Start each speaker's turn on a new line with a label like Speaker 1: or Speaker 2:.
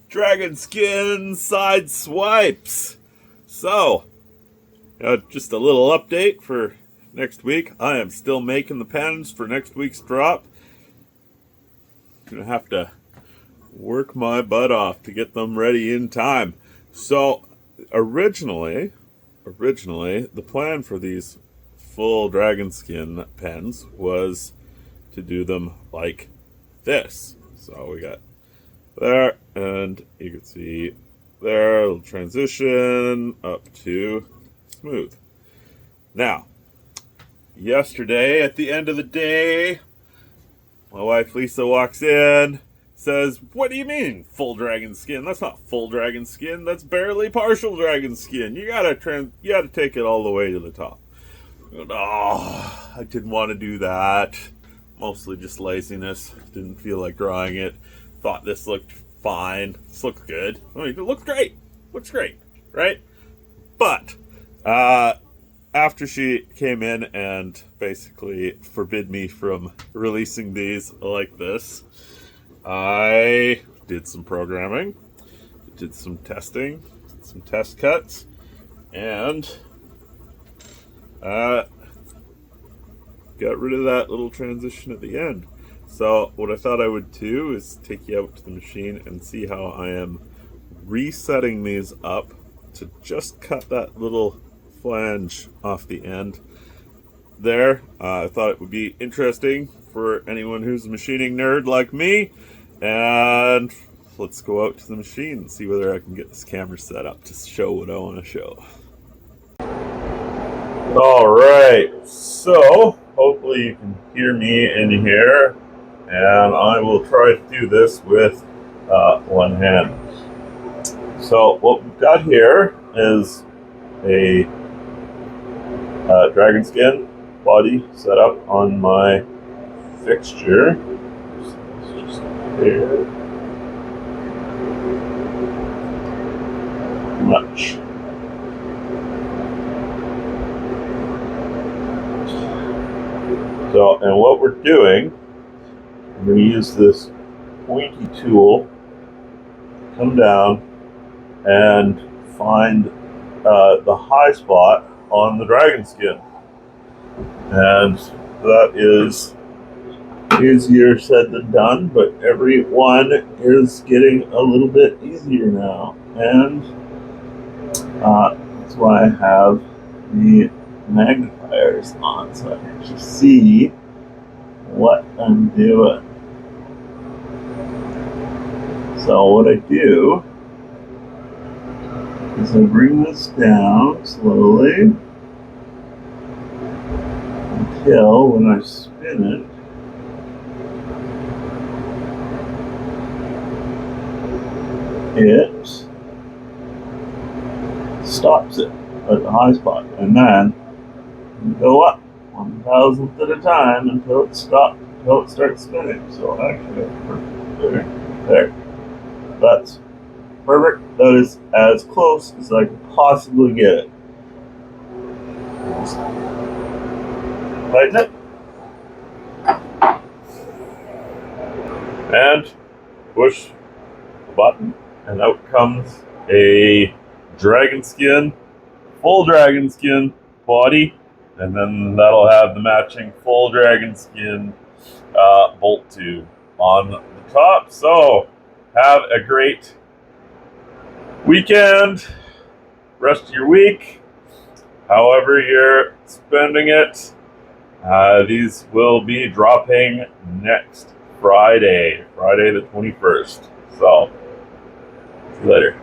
Speaker 1: dragon skin side swipes. So, just a little update for next week. I am still making the pens for next week's drop. Gonna have to work my butt off to get them ready in time. So, originally, the plan for these full dragon skin pens was to do them like this. So we got there, and you can see there, a little transition up to smooth. Now, yesterday at the end of the day, my wife Lisa walks in, says, "What do you mean full dragon skin? That's not full dragon skin. That's barely partial dragon skin. You gotta take it all the way to the top." Oh, I didn't want to do that. Mostly just laziness. Didn't feel like drawing it. Thought this looked fine. This looked good. I mean, it looked great. Looks great, right? But after she came in and basically forbid me from releasing these like this, I did some programming, did some testing, some test cuts, and got rid of that little transition at the end. So what I thought I would do is take you out to the machine and see how I am resetting these up to just cut that little flange off the end there. I thought it would be interesting for anyone who's a machining nerd like me. And let's go out to the machine and see whether I can get this camera set up to show what I want to show. Alright, so hopefully you can hear me in here, and I will try to do this with one hand. So what we've got here is a dragon skin body set up on my fixture. Just here. Much. So, and what we're doing, I'm going to use this pointy tool, come down and find the high spot on the dragon skin. And that is easier said than done, but every one is getting a little bit easier now. And that's why I have the magnifiers on, so I can actually see what I'm doing. So what I do is I bring this down slowly until when I spin it stops it at the high spot, and then go up 1,000th at a time until it stops, until it starts spinning. So actually, there. That's perfect. That is as close as I can possibly get it. Just tighten it, and push the button, and out comes a dragon skin, full dragon skin body. And then that'll have the matching full dragon skin bolt tube on the top. So have a great weekend, rest of your week, however you're spending it. These will be dropping next Friday the 21st. So, see you later.